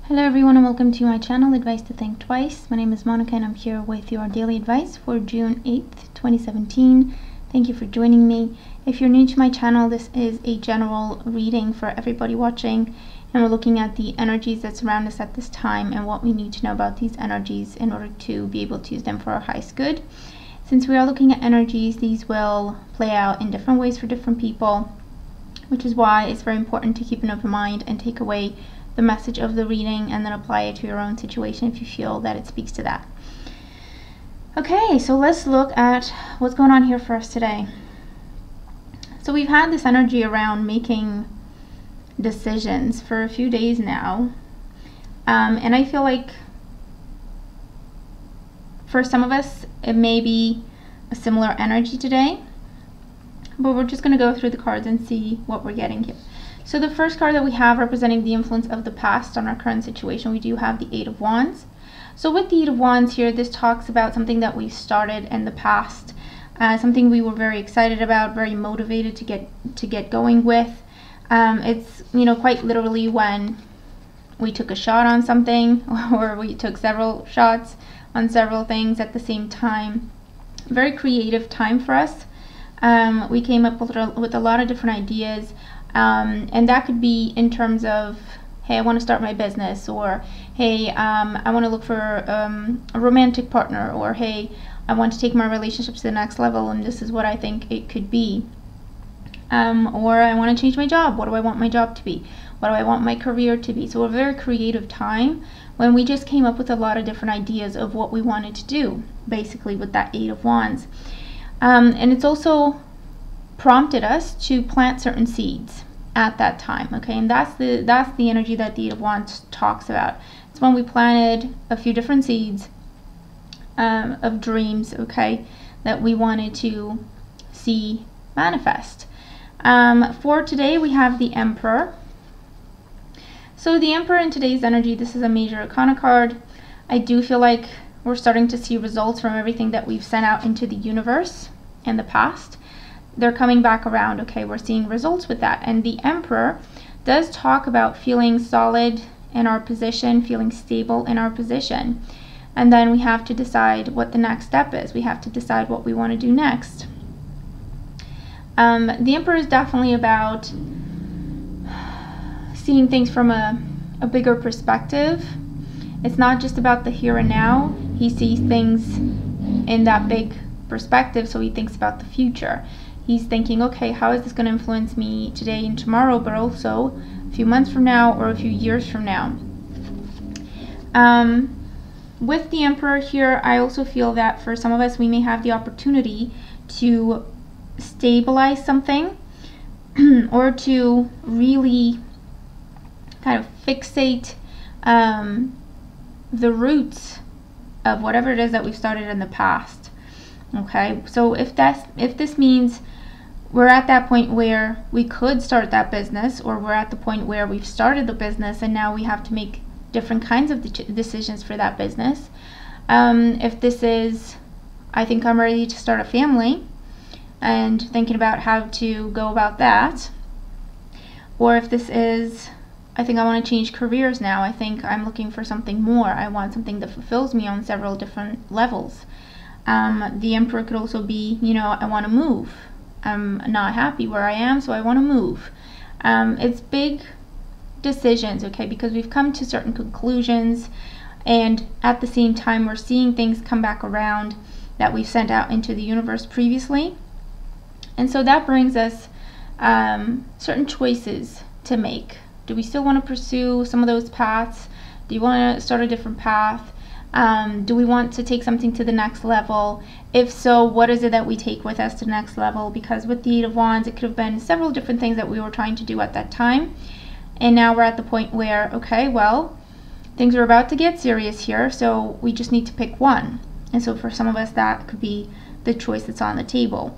Hello everyone and welcome to my channel, Advice to Think Twice. My name is Monica and I'm here with your daily advice for June 8th, 2017. Thank you for joining me. If you're new to my channel, this is a general reading for everybody watching, and we're looking at the energies that surround us at this time and what we need to know about these energies in order to be able to use them for our highest good. Since we are looking at energies, these will play out in different ways for different people, which is why it's very important to keep an open mind and take away the message of the reading and then apply it to your own situation if you feel that it speaks to that. Okay, so let's look at what's going on here for us today. So we've had this energy around making decisions for a few days now, and I feel like for some of us it may be a similar energy today, but we're just going to go through the cards and see what we're getting here. So the first card that we have representing the influence of the past on our current situation, we do have the Eight of Wands. So with the Eight of Wands here, this talks about something that we started in the past, something we were very excited about, very motivated to get going with. It's, quite literally when we took a shot on something or we took several shots on several things at the same time. Very creative time for us. We came up with a lot of different ideas. And that could be in terms of, hey, I want to start my business, or hey, I want to look for a romantic partner, or hey, I want to take my relationship to the next level and this is what I think it could be. Or I want to change my job. What do I want my job to be? What do I want my career to be? So a very creative time when we just came up with a lot of different ideas of what we wanted to do, basically with that Eight of Wands. And it's also prompted us to plant certain seeds at that time, okay? And that's the energy that the Eight of Wands talks about. It's when we planted a few different seeds of dreams, okay, that we wanted to see manifest. For today we have the Emperor. So the Emperor in today's energy, this is a major arcana card. I do feel like we're starting to see results from everything that we've sent out into the universe in the past. They're coming back around, okay? We're seeing results with that. And the Emperor does talk about feeling solid in our position, feeling stable in our position. And then we have to decide what the next step is. We have to decide what we want to do next. The Emperor is definitely about seeing things from a bigger perspective. It's not just about the here and now. He sees things in that big perspective, so he thinks about the future. He's thinking, okay, how is this going to influence me today and tomorrow, but also a few months from now or a few years from now. With the Emperor here, I also feel that for some of us, we may have the opportunity to stabilize something or to really kind of fixate the roots of whatever it is that we've started in the past. Okay, so if this means we're at that point where we could start that business, or we're at the point where we've started the business and now we have to make different kinds of decisions for that business. If this is, I think I'm ready to start a family and thinking about how to go about that, or if this is, I think I want to change careers now, I think I'm looking for something more, I want something that fulfills me on several different levels. The Emperor could also be, I want to move. I'm not happy where I am, so I want to move. It's big decisions, okay, because we've come to certain conclusions, and at the same time we're seeing things come back around that we've sent out into the universe previously. And so that brings us certain choices to make. Do we still want to pursue some of those paths? Do you want to start a different path? Do we want to take something to the next level? If so, what is it that we take with us to the next level? Because with the Eight of Wands, it could have been several different things that we were trying to do at that time. And now we're at the point where, okay, well, things are about to get serious here, so we just need to pick one. And so for some of us, that could be the choice that's on the table.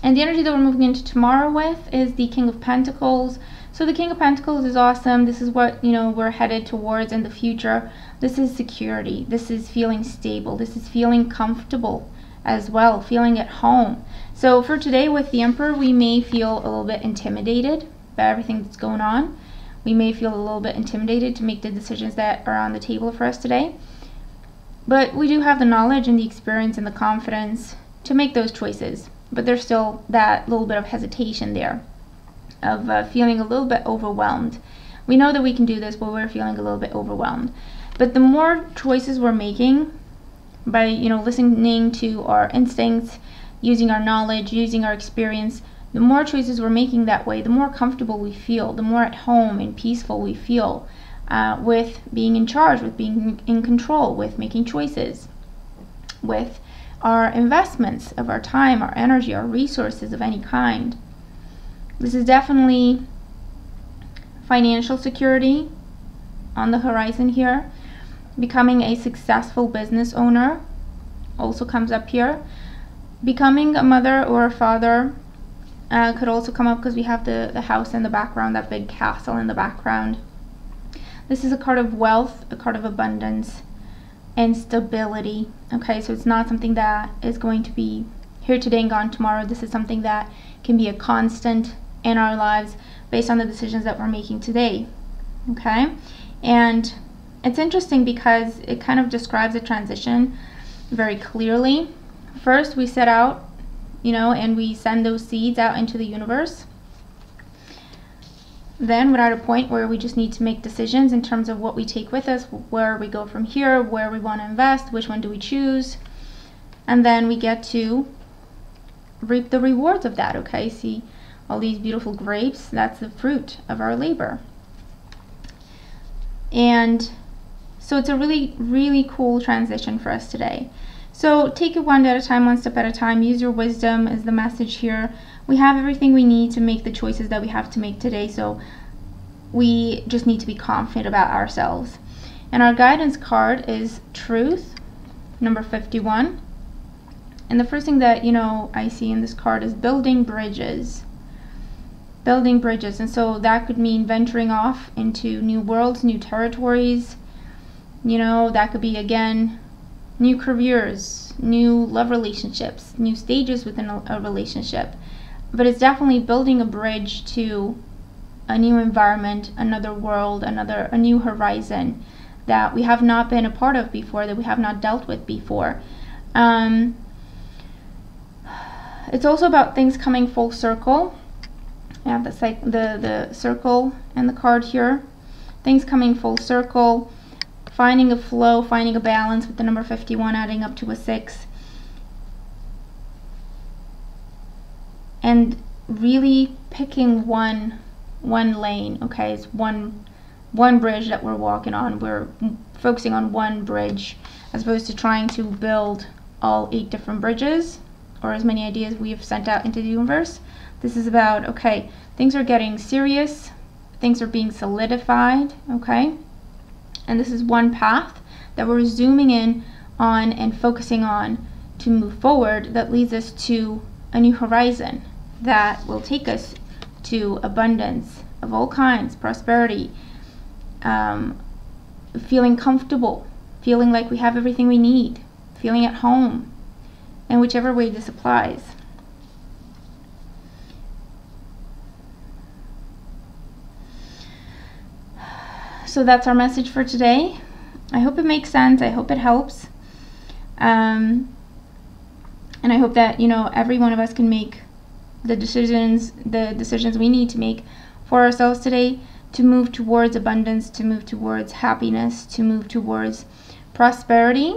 And the energy that we're moving into tomorrow with is the King of Pentacles. So the King of Pentacles is awesome. This is what, we're headed towards in the future. This is security. This is feeling stable. This is feeling comfortable as well, feeling at home. So for today with the Emperor, we may feel a little bit intimidated by everything that's going on. We may feel a little bit intimidated to make the decisions that are on the table for us today. But we do have the knowledge and the experience and the confidence to make those choices. But there's still that little bit of hesitation there of feeling a little bit overwhelmed. We know that we can do this, but we're feeling a little bit overwhelmed. But the more choices we're making by, listening to our instincts, using our knowledge, using our experience, the more choices we're making that way, the more comfortable we feel, the more at home and peaceful we feel with being in charge, with being in control, with making choices, with our investments of our time, our energy, our resources of any kind. This is definitely financial security on the horizon here. Becoming a successful business owner also comes up here. Becoming a mother or a father could also come up because we have the house in the background, that big castle in the background. This is a card of wealth, a card of abundance and stability. Okay, so it's not something that is going to be here today and gone tomorrow. This is something that can be a constant in our lives based on the decisions that we're making today. Okay, and it's interesting because it kind of describes a transition very clearly. First, we set out, and we send those seeds out into the universe. Then we're at a point where we just need to make decisions in terms of what we take with us, where we go from here, where we want to invest, which one do we choose. And then we get to reap the rewards of that, okay? See all these beautiful grapes? That's the fruit of our labor. And so it's a really, really cool transition for us today. So take it one day at a time, one step at a time. Use your wisdom is the message here. We have everything we need to make the choices that we have to make today. So we just need to be confident about ourselves. And our guidance card is Truth, number 51. And the first thing that, I see in this card is building bridges. Building bridges. And so that could mean venturing off into new worlds, new territories. That could be, again, new careers, new love relationships, new stages within a relationship. But it's definitely building a bridge to a new environment, another world, a new horizon that we have not been a part of before, that we have not dealt with before. It's also about things coming full circle. I have the circle and the card here. Things coming full circle. Finding a flow, finding a balance with the number 51 adding up to a 6. And really picking one lane, okay? It's one bridge that we're walking on. We're focusing on one bridge as opposed to trying to build all 8 different bridges or as many ideas we have sent out into the universe. This is about, okay, things are getting serious, things are being solidified, okay? And this is one path that we're zooming in on and focusing on to move forward that leads us to a new horizon that will take us to abundance of all kinds, prosperity, feeling comfortable, feeling like we have everything we need, feeling at home, in whichever way this applies. So that's our message for today. I hope it makes sense. I hope it helps. And I hope that, every one of us can make the decisions we need to make for ourselves today to move towards abundance, to move towards happiness, to move towards prosperity,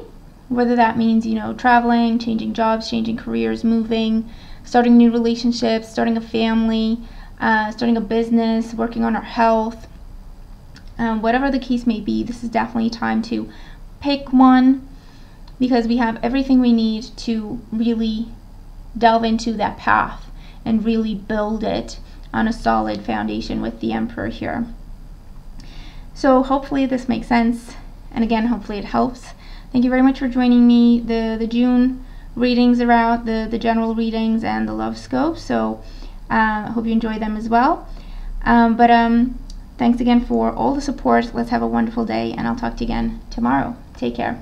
whether that means, traveling, changing jobs, changing careers, moving, starting new relationships, starting a family, starting a business, working on our health. Whatever the case may be, this is definitely time to pick one because we have everything we need to really delve into that path and really build it on a solid foundation with the Emperor here. So hopefully this makes sense, and again, hopefully it helps. Thank you very much for joining me. The June readings are out, the general readings and the love scope, so I hope you enjoy them as well. Thanks again for all the support. Let's have a wonderful day, and I'll talk to you again tomorrow. Take care.